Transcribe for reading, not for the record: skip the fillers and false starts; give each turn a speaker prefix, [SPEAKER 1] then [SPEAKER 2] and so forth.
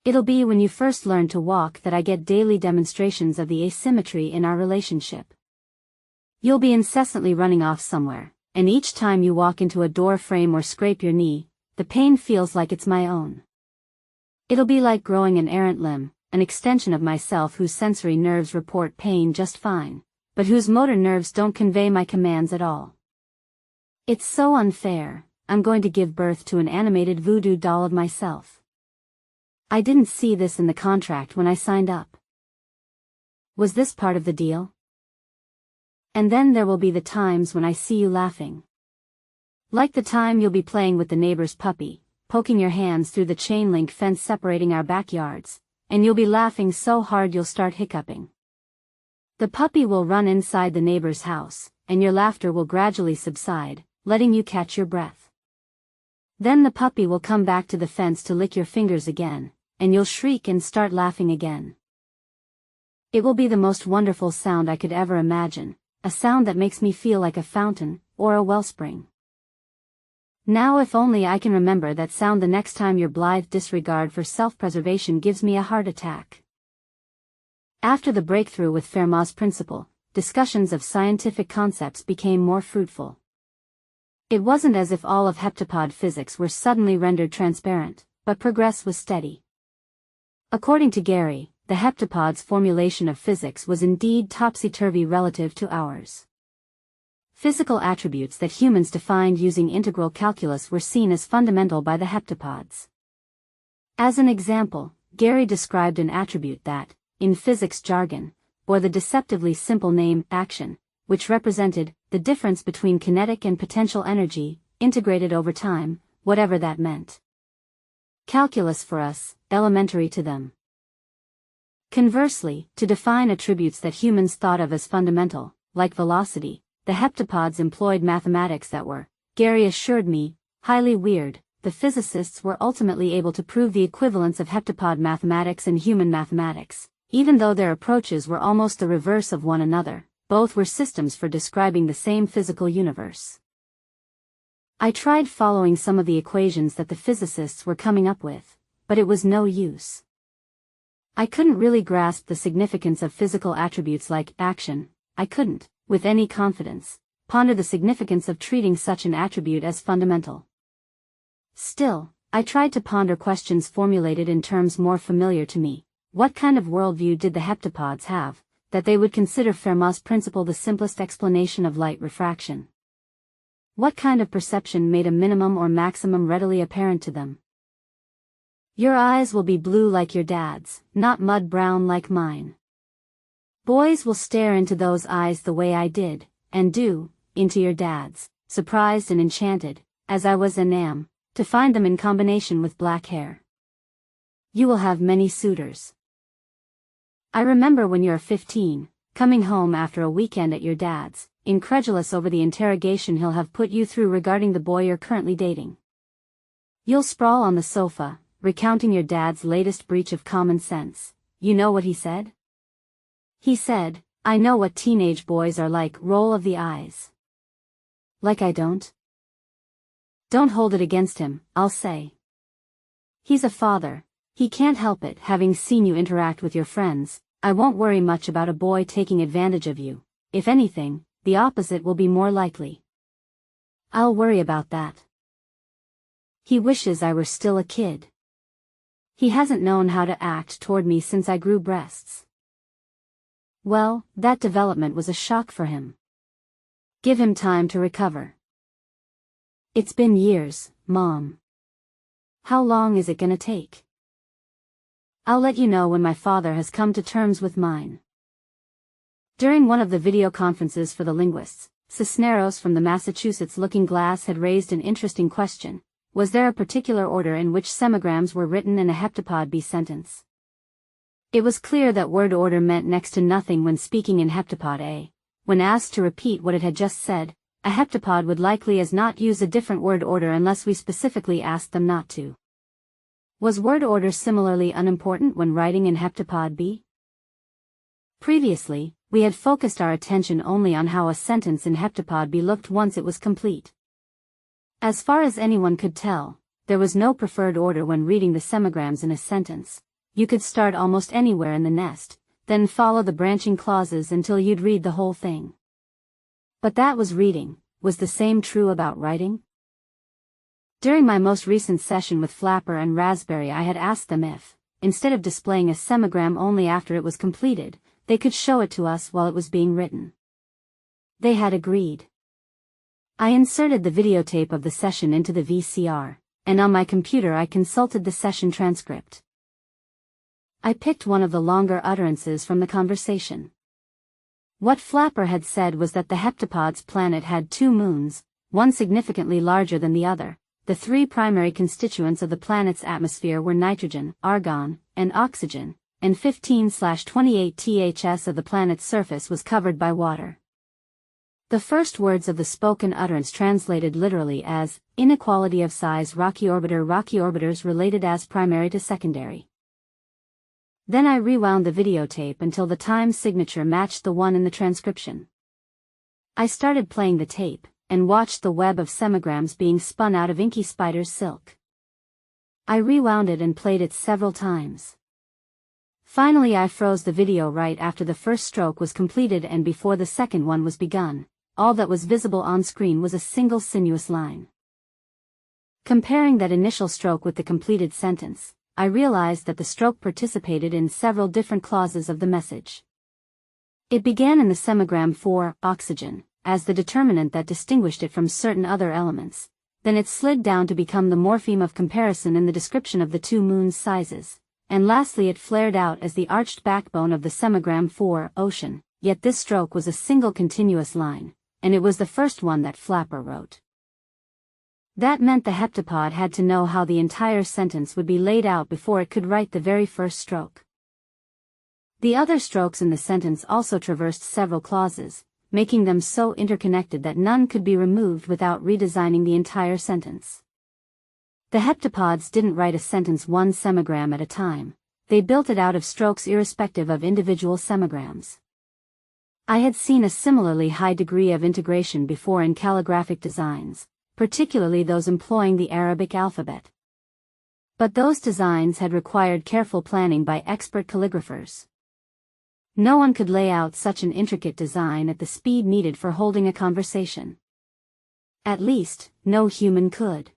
[SPEAKER 1] It'll be when you first learn to walk that I get daily demonstrations of the asymmetry in our relationship. You'll be incessantly running off somewhere, and each time you walk into a door frame or scrape your knee, the pain feels like it's my own. It'll be like growing an errant limb, an extension of myself whose sensory nerves report pain just fine, but whose motor nerves don't convey my commands at all. It's so unfair. I'm going to give birth to an animated voodoo doll of myself. I didn't see this in the contract when I signed up. Was this part of the deal? And then there will be the times when I see you laughing. Like the time you'll be playing with the neighbor's puppy, poking your hands through the chain link fence separating our backyards, and you'll be laughing so hard you'll start hiccuping. The puppy will run inside the neighbor's house, and your laughter will gradually subside, letting you catch your breath. Then the puppy will come back to the fence to lick your fingers again, and you'll shriek and start laughing again. It will be the most wonderful sound I could ever imagine, a sound that makes me feel like a fountain, or a wellspring. Now if only I can remember that sound the next time your blithe disregard for self-preservation gives me a heart attack. After the breakthrough with Fermat's principle, discussions of scientific concepts became more fruitful. It wasn't as if all of heptapod physics were suddenly rendered transparent, but progress was steady. According to Gary, the heptapod's formulation of physics was indeed topsy-turvy relative to ours. Physical attributes that humans defined using integral calculus were seen as fundamental by the heptapods. As an example, Gary described an attribute that, in physics jargon, bore the deceptively simple name action, which represented the difference between kinetic and potential energy, integrated over time, whatever that meant. Calculus for us, elementary to them. Conversely, to define attributes that humans thought of as fundamental, like velocity, the heptapods employed mathematics that were, Gary assured me, highly weird. The physicists were ultimately able to prove the equivalence of heptapod mathematics and human mathematics, even though their approaches were almost the reverse of one another. Both were systems for describing the same physical universe. I tried following some of the equations that the physicists were coming up with, but it was no use. I couldn't really grasp the significance of physical attributes like action. I couldn't, with any confidence, ponder the significance of treating such an attribute as fundamental. Still, I tried to ponder questions formulated in terms more familiar to me. What kind of worldview did the heptapods have, that they would consider Fermat's principle the simplest explanation of light refraction? What kind of perception made a minimum or maximum readily apparent to them? Your eyes will be blue like your dad's, not mud brown like mine. Boys will stare into those eyes the way I did, and do, into your dad's, surprised and enchanted, as I was and am, to find them in combination with black hair. You will have many suitors. I remember when you're 15, coming home after a weekend at your dad's, incredulous over the interrogation he'll have put you through regarding the boy you're currently dating. You'll sprawl on the sofa, recounting your dad's latest breach of common sense. You know what he said? He said, "I know what teenage boys are like." Roll of the eyes. Like I don't? Don't hold it against him, I'll say. He's a father. He can't help it. Having seen you interact with your friends, I won't worry much about a boy taking advantage of you. If anything, the opposite will be more likely. I'll worry about that. He wishes I were still a kid. He hasn't known how to act toward me since I grew breasts. Well, that development was a shock for him. Give him time to recover. It's been years, Mom. How long is it gonna take? I'll let you know when my father has come to terms with mine. During one of the video conferences for the linguists, Cisneros from the Massachusetts Looking Glass had raised an interesting question. Was there a particular order in which semigrams were written in a heptapod B sentence? It was clear that word order meant next to nothing when speaking in heptapod A. When asked to repeat what it had just said, a heptapod would likely as not use a different word order unless we specifically asked them not to. Was word order similarly unimportant when writing in heptapod B? Previously, we had focused our attention only on how a sentence in heptapod B looked once it was complete. As far as anyone could tell, there was no preferred order when reading the semigrams in a sentence, You could start almost anywhere in the nest, then follow the branching clauses until you'd read the whole thing. But that was reading. Was the same true about writing? During my most recent session with Flapper and Raspberry, I had asked them if, instead of displaying a semigram only after it was completed, they could show it to us while it was being written. They had agreed. I inserted the videotape of the session into the VCR, and on my computer I consulted the session transcript. I picked one of the longer utterances from the conversation. What Flapper had said was that the heptapod's planet had 2 moons, one significantly larger than the other. The 3 primary constituents of the planet's atmosphere were nitrogen, argon, and oxygen, and 15/28 ths of the planet's surface was covered by water. The first words of the spoken utterance translated literally as, inequality of size rocky orbiters related as primary to secondary. Then I rewound the videotape until the time signature matched the one in the transcription. I started playing the tape, and watched the web of semigrams being spun out of Inky Spider's silk. I rewound it and played it several times. Finally I froze the video right after the first stroke was completed and before the second one was begun. All that was visible on screen was a single sinuous line. Comparing that initial stroke with the completed sentence, I realized that the stroke participated in several different clauses of the message. It began in the semigram for oxygen, as the determinant that distinguished it from certain other elements. Then it slid down to become the morpheme of comparison in the description of the 2 moons' sizes, and lastly it flared out as the arched backbone of the semigram for ocean, yet this stroke was a single continuous line, and it was the first one that Flapper wrote. That meant the heptapod had to know how the entire sentence would be laid out before it could write the very first stroke. The other strokes in the sentence also traversed several clauses, making them so interconnected that none could be removed without redesigning the entire sentence. The heptapods didn't write a sentence 1 semigram at a time, they built it out of strokes irrespective of individual semigrams. I had seen a similarly high degree of integration before in calligraphic designs, particularly those employing the Arabic alphabet. But those designs had required careful planning by expert calligraphers. No one could lay out such an intricate design at the speed needed for holding a conversation. At least, no human could.